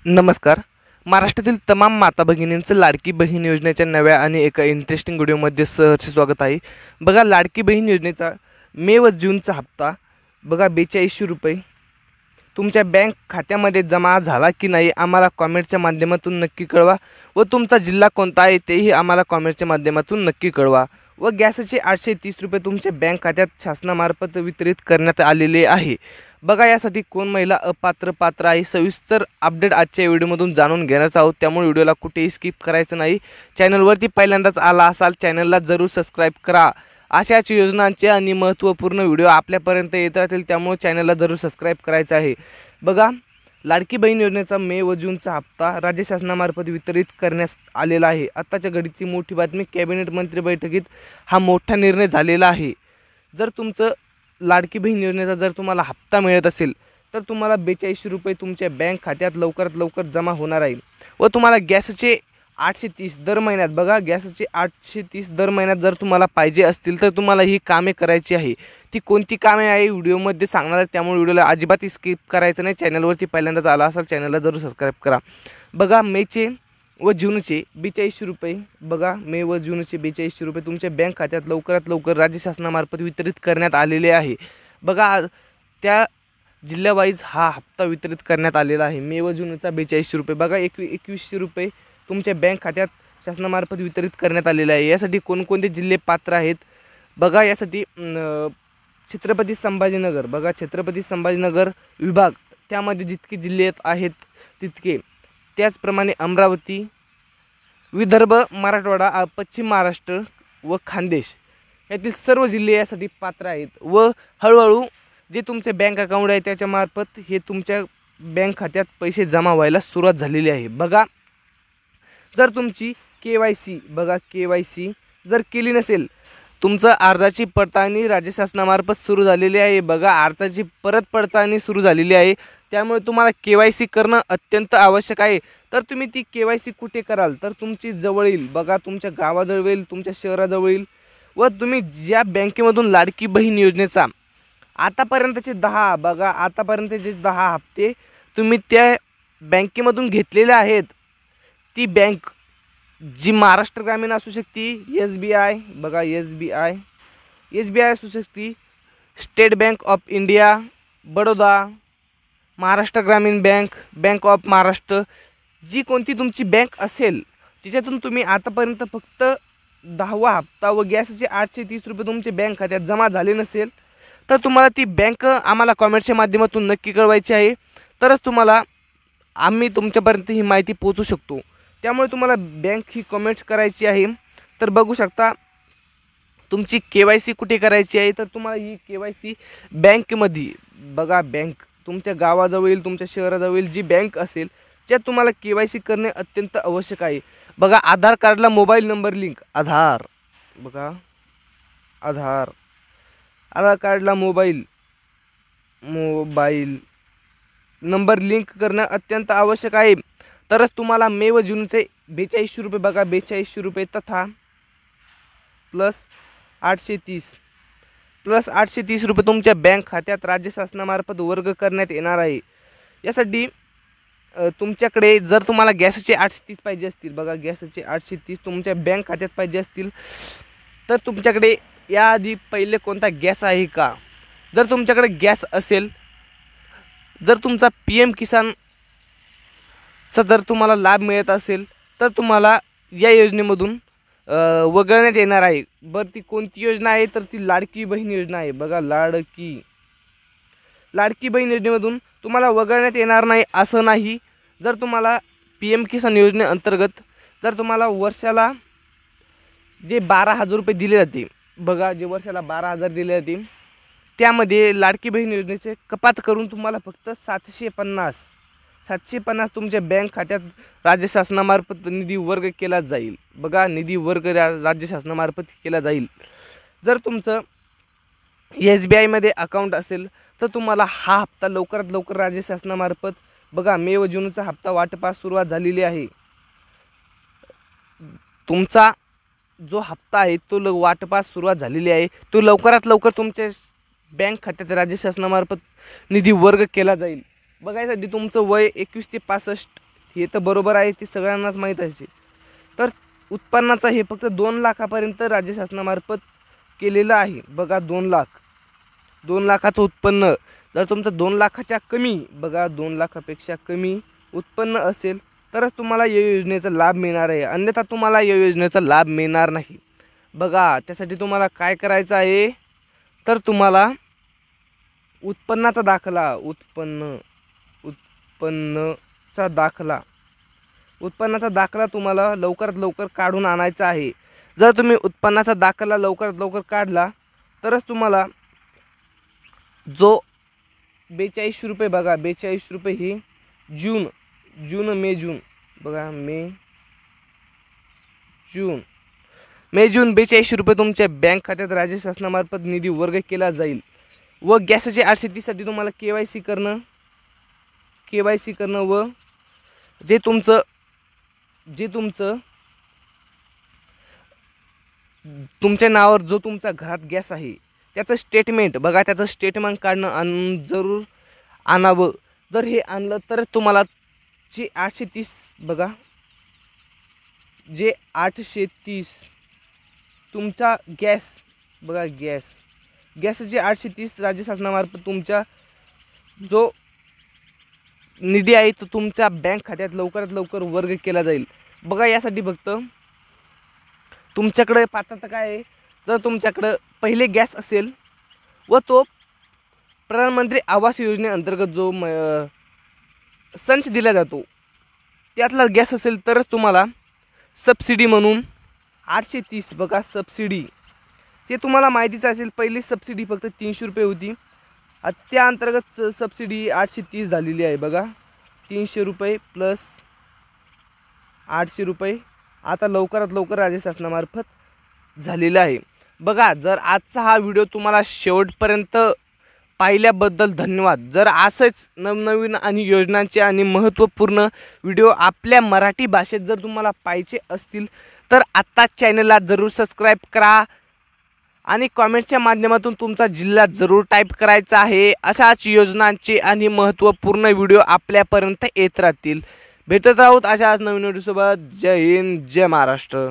नमस्कार. महाराष्ट्रातील तमाम माता भगिनींचं लाडकी बहीण योजनेच्या नव्या आणि एका इंटरेस्टिंग व्हिडिओमध्ये सहर्ष स्वागत आहे. बघा, लाडकी बहीण योजनेचा मे व जूनचा हप्ता बघा 4200 रुपये तुमच्या बँक खात्यामध्ये जमा झाला की नाही आम्हाला कॉमेंटच्या माध्यमातून नक्की कळवा व तुमचा जिल्हा कोणता आहे तेही आम्हाला कॉमेंटच्या माध्यमातून नक्की कळवा. व गॅसचे 830 रुपये तुमच्या बँक खात्यात शासनामार्फत वितरित करण्यात आलेले आहे. बघा, यासाठी कोण महिला अपात्र पात्र आहे सविस्तर अपडेट आजच्या व्हिडिओमधून जाणून घेणार आहोत. त्यामुळे व्हिडिओला कुठेही स्किप करायचं नाही. चॅनलवरती पहिल्यांदाच आला असाल चॅनलला जरूर सबस्क्राईब करा. अशाच योजनांचे आणि महत्त्वपूर्ण व्हिडिओ आपल्यापर्यंत येत राहतील, त्यामुळे चॅनलला जरूर सबस्क्राईब करायचं आहे. बघा, लाडकी बहीण योजनेचा मे व जूनचा हप्ता राज्य शासनामार्फत वितरित करण्यात आलेला आहे. आत्ताच्या घडीची मोठी बातमी, कॅबिनेट मंत्री बैठकीत हा मोठा निर्णय झालेला आहे. जर तुमचं लाडकी बहीण योजनेचा जर तुम्हाला हप्ता मिळत असेल तर तुम्हाला 4200 रुपये तुमच्या बँक खात्यात लवकरात लवकर जमा होणार आहे. व तुम्हाला गॅसचे 830 दर महिन्यात, बघा गॅसचे 830 दर महिन्यात जर तुम्हाला पाहिजे असतील तर तुम्हाला ही कामे करायची आहे. ती कोणती कामे आहे व्हिडिओमध्ये सांगणार आहे, त्यामुळे व्हिडिओला अजिबात स्किप करायचं नाही. चॅनलवरती पहिल्यांदाच आला असाल चॅनलला जरूर सबस्क्राईब करा. बघा, मेचे व जूनचे 4200 रुपये, बघा मे व जूनचे 4200 रुपये तुमच्या बँक खात्यात लवकरात लवकर राज्य शासनामार्फत वितरित करण्यात आलेले आहे. बघा, त्या जिल्ह्यावाईज हा हप्ता वितरित करण्यात आलेला आहे. मे व जूनचा 4200 रुपये, बघा 2100 रुपये तुमच्या बँक खात्यात शासनामार्फत वितरित करण्यात आलेले आहे. यासाठी कोणकोणते जिल्हे पात्र आहेत बघा, यासाठी छत्रपती संभाजीनगर, बघा छत्रपती संभाजीनगर विभाग, त्यामध्ये जितके जिल्हे आहेत तितके, त्याचप्रमाणे अमरावती, विदर्भ, मराठवाडा, पश्चिम महाराष्ट्र व खानदेश यातील सर्व जिल्हे यासाठी पात्र आहेत. व हळूहळू जे तुमचे बँक अकाउंट आहे त्याच्यामार्फत हे तुमच्या बँक खात्यात पैसे जमा व्हायला सुरुवात झालेली आहे. बघा, जर तुमची KYC, बघा KYC जर केली नसेल, तुमचं अर्जाची पडताळणी राज्य शासनामार्फत सुरू झालेली आहे. बघा, अर्जाची परत पडताळणी सुरू झालेली आहे, त्यामुळे तुम्हाला KYC करणं अत्यंत आवश्यक आहे. तर तुम्ही ती KYC कुठे कराल तर तुमची जवळील, बघा तुमच्या गावाजवळ येईल, तुमच्या शहराजवळ येईल. व तुम्ही ज्या बँकेमधून लाडकी बहीण योजनेचा आतापर्यंतचे 10, बघा आतापर्यंतचे 10 हप्ते तुम्ही त्या बँकेमधून घेतलेले आहेत, ती बँक जी महाराष्ट्र ग्रामीण असू शकते, SBI, बघा SBI असू शकते, state bank of India, Baroda, Maharashtra ग्रामीण बँक, बँक ऑफ महाराष्ट्र, जी कोणती तुमची बँक असेल जिच्यातून तुम्ही आतापर्यंत फक्त 10वा हप्ता व गॅसचे 830 रुपये तुमच्या बँक खात्यात जमा झाले नसेल तर तुम्हाला ती बँक आम्हाला कॉमेंटच्या माध्यमातून नक्की कळवायची आहे. तरच तुम्हाला आम्ही तुमच्यापर्यंत ही माहिती पोहोचू शकतो. त्यामुळे तुम्हाला बँक ही कमेंट्स करायची आहे. तर बघू शकता तुमची KYC कुठे करायची आहे, तर तुम्हाला ही KYC बँकमध्ये, बघा बँक तुमच्या गावाजवळ, तुमच्या शहराजवळ जी बँक असेल त्यात तुम्हाला KYC करणे अत्यंत आवश्यक आहे. बघा, आधार कार्डला मोबाईल नंबर लिंक, बघा आधार कार्डला मोबाईल नंबर लिंक करणं अत्यंत आवश्यक आहे. तरच तुम्हाला मे व जूनचे 4200 रुपये, बघा 4200 रुपये तथा प्लस 830 रुपये तुमच्या बँक खात्यात राज्य शासनामार्फत वर्ग करण्यात येणार आहे. यासाठी तुमच्याकडे जर तुम्हाला गॅसचे 830 पाहिजे असतील, बघा गॅसचे 830 तुमच्या बँक खात्यात पाहिजे असतील तर तुमच्याकडे याआधी पहिले कोणता गॅस आहे का, जर तुमच्याकडे गॅस असेल, जर तुमचा PM किसानचा जर तुम्हाला लाभ मिळत असेल तर तुम्हाला या योजनेमधून वगळण्यात येणार आहे. बरं, ती कोणती योजना आहे तर ती लाडकी बहीण योजना आहे. बघा, लाडकी बहीण योजनेमधून तुम्हाला वगळण्यात येणार नाही असं नाही. जर तुम्हाला PM किसान योजनेअंतर्गत जर तुम्हाला वर्षाला जे 12,000 रुपये दिले जाते, बघा जे वर्षाला 12,000 दिले जाते, त्यामध्ये लाडकी बहीण योजनेचे कपात करून तुम्हाला फक्त 750 तुमच्या बँक खात्यात राज्य शासनामार्फत निधी वर्ग केला जाईल. बघा, निधी वर्ग राज्य शासनामार्फत केला जाईल. जर तुमचं SBI मध्ये अकाउंट असेल तर तुम्हाला हा हप्ता लवकरात लवकर राज्य शासनामार्फत, बघा मे व जूनचा हप्ता वाटपास सुरुवात झालेली आहे. तुमचा जो हप्ता आहे तो वाटपास सुरुवात झालेली आहे, तो लवकरात लवकर तुमच्या बँक खात्यात राज्य शासनामार्फत निधी वर्ग केला जाईल. बघा, यासाठी तुमचं वय 21 ते 65 हे तर बरोबर आहे, ते सगळ्यांनाच माहीत आहे. तर उत्पन्नाचा हे फक्त 2 लाखापर्यंत राज्य शासनामार्फत केलेलं आहे. बघा 2 लाखाचं उत्पन्न जर तुमचं 2 लाखाच्या कमी, बघा 2 लाखापेक्षा कमी उत्पन्न असेल तरच तुम्हाला या योजनेचा लाभ मिळणार आहे, अन्यथा तुम्हाला या योजनेचा लाभ मिळणार नाही. बघा त्यासाठी तुम्हाला काय करायचं आहे, तर तुम्हाला उत्पन्नाचा दाखला तुम्हाला लवकरात लवकर काढून आणायचा आहे. जर तुम्ही उत्पन्नाचा दाखला लवकरात लवकर काढला तरच तुम्हाला जो 42 रुपये, बघा 42 रुपये ही जून बघा मे जून 42 रुपये तुमच्या बँक खात्यात राज्य शासनामार्फत निधी वर्ग केला जाईल. व गॅसचे 830साठी तुम्हाला KYC करणं व जे तुमचं तुमच्या नावावर जो तुमचा घरात गॅस आहे त्याचं स्टेटमेंट, बघा त्याचं स्टेटमेंट काढणं जरूर आणावं. जर हे आणलं तर तुम्हाला जे 830, बघा जे 830 तुमचा गॅस, बघा गॅसचे 830 राज्य शासनामार्फत तुमच्या जो निधी आहे तो तुमच्या बँक खात्यात लवकरात लवकर वर्ग केला जाईल. बघा यासाठी फक्त तुमच्याकडे पात्रता काय आहे, जर तुमच्याकडं पहिले गॅस असेल व तो प्रधानमंत्री आवास योजनेअंतर्गत जो संच दिला जातो त्यातला गॅस असेल तरच तुम्हाला सबसिडी म्हणून 830, बघा सबसिडी ते तुम्हाला माहितीच असेल. पहिली सबसिडी फक्त 300 रुपये होती, त्या अंतर्गत सबसिडी 830 झालेली आहे. बघा 300 रुपये प्लस 800 रुपये आता लवकरात लवकर राज्य शासनामार्फत झालेला आहे. बघा जर आजचा हा व्हिडिओ तुम्हाला शेवटपर्यंत पाहिल्याबद्दल धन्यवाद. जर असंच नवनवीन आणि योजनांचे आणि महत्त्वपूर्ण व्हिडिओ आपल्या मराठी भाषेत जर तुम्हाला पाहिजे असतील तर आत्ताच चॅनलला जरूर सबस्क्राईब करा आणि कॉमेंटच्या माध्यमातून तुमचा जिल्हा जरूर टाईप करायचा आहे. अशाच योजनांचे आणि महत्त्वपूर्ण व्हिडिओ आपल्यापर्यंत येत राहतील. भेटत आहोत अशाच नवीन व्हिडिओसोबत. जय हिंद, जय महाराष्ट्र.